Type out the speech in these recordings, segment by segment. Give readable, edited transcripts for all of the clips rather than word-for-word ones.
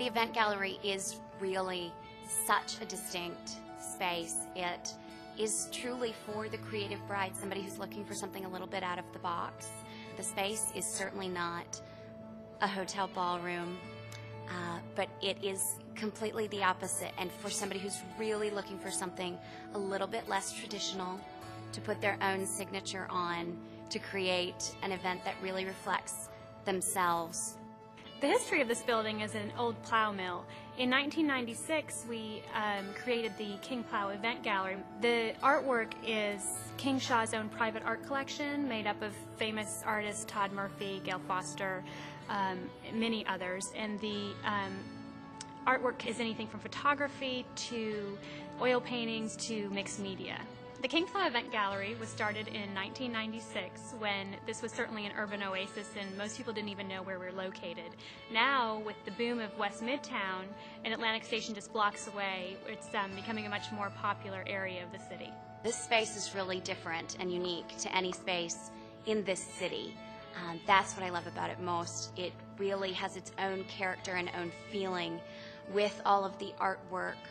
The event gallery is really such a distinct space. It is truly for the creative bride, somebody who's looking for something a little bit out of the box. The space is certainly not a hotel ballroom, but it is completely the opposite. And for somebody who's really looking for something a little bit less traditional, to put their own signature on, to create an event that really reflects themselves. The history of this building is an old plow mill. In 1996, we created the King Plow Event Gallery. The artwork is King Shaw's own private art collection, made up of famous artists Todd Murphy, Gail Foster, many others. And the artwork is anything from photography to oil paintings to mixed media. The King Plow Event Gallery was started in 1996 when this was certainly an urban oasis and most people didn't even know where we were located. Now, with the boom of West Midtown and Atlantic Station just blocks away, it's becoming a much more popular area of the city. This space is really different and unique to any space in this city. That's what I love about it most. It really has its own character and own feeling with all of the artwork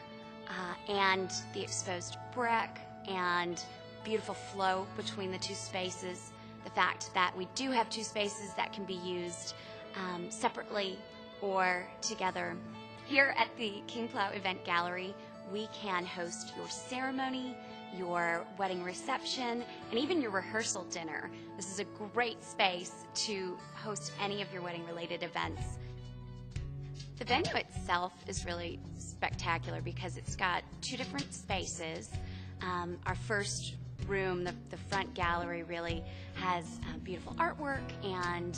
and the exposed brick and beautiful flow between the two spaces. The fact that we do have two spaces that can be used separately or together. Here at the King Plow Event Gallery, we can host your ceremony, your wedding reception, and even your rehearsal dinner. This is a great space to host any of your wedding-related events. The venue itself is really spectacular because it's got two different spaces. Our first room, the front gallery, really has beautiful artwork and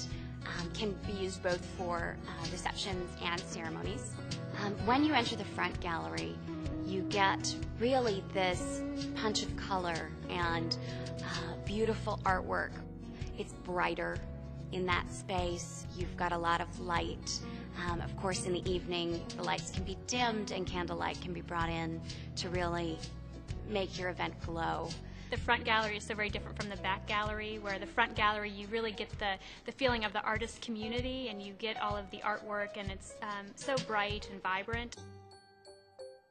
can be used both for receptions and ceremonies. When you enter the front gallery, you get really this punch of color and beautiful artwork. It's brighter in that space. You've got a lot of light. Of course, in the evening, the lights can be dimmed and candlelight can be brought in to really make your event glow. The front gallery is so very different from the back gallery, where the front gallery you really get the feeling of the artist community and you get all of the artwork, and it's so bright and vibrant.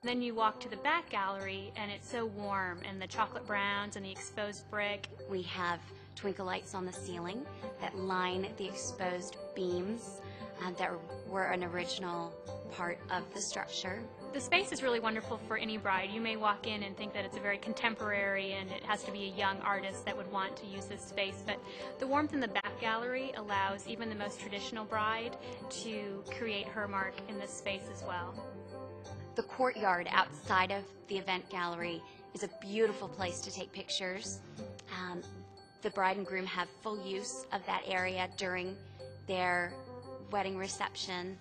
Then you walk to the back gallery and it's so warm, and the chocolate browns and the exposed brick. We have twinkle lights on the ceiling that line the exposed beams that were an original part of the structure. The space is really wonderful for any bride. You may walk in and think that it's a very contemporary and it has to be a young artist that would want to use this space, but the warmth in the back gallery allows even the most traditional bride to create her mark in this space as well. The courtyard outside of the event gallery is a beautiful place to take pictures. The bride and groom have full use of that area during their wedding reception.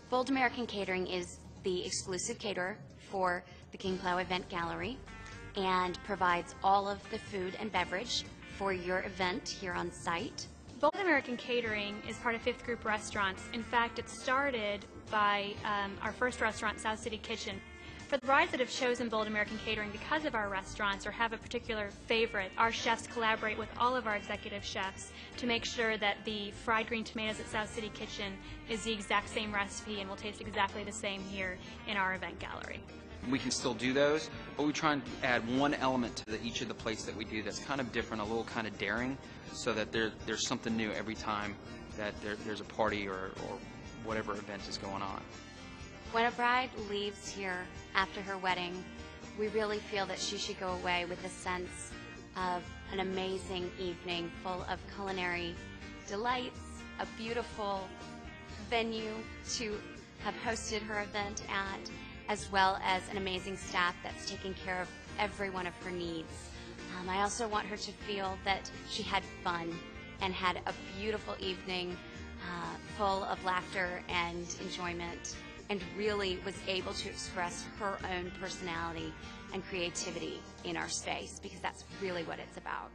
Bold American Catering is the exclusive caterer for the King Plow Event Gallery and provides all of the food and beverage for your event here on site. Bold American Catering is part of Fifth Group Restaurants. In fact, it started by our first restaurant, South City Kitchen. For the brides that have chosen Bold American Catering because of our restaurants or have a particular favorite, our chefs collaborate with all of our executive chefs to make sure that the fried green tomatoes at South City Kitchen is the exact same recipe and will taste exactly the same here in our event gallery. We can still do those, but we try and add one element to each of the plates that we do that's kind of different, a little kind of daring, so that there's something new every time that there's a party or whatever event is going on. When a bride leaves here after her wedding, we really feel that she should go away with a sense of an amazing evening full of culinary delights, a beautiful venue to have hosted her event at, as well as an amazing staff that's taking care of every one of her needs. I also want her to feel that she had fun and had a beautiful evening full of laughter and enjoyment, and really was able to express her own personality and creativity in our space, because that's really what it's about.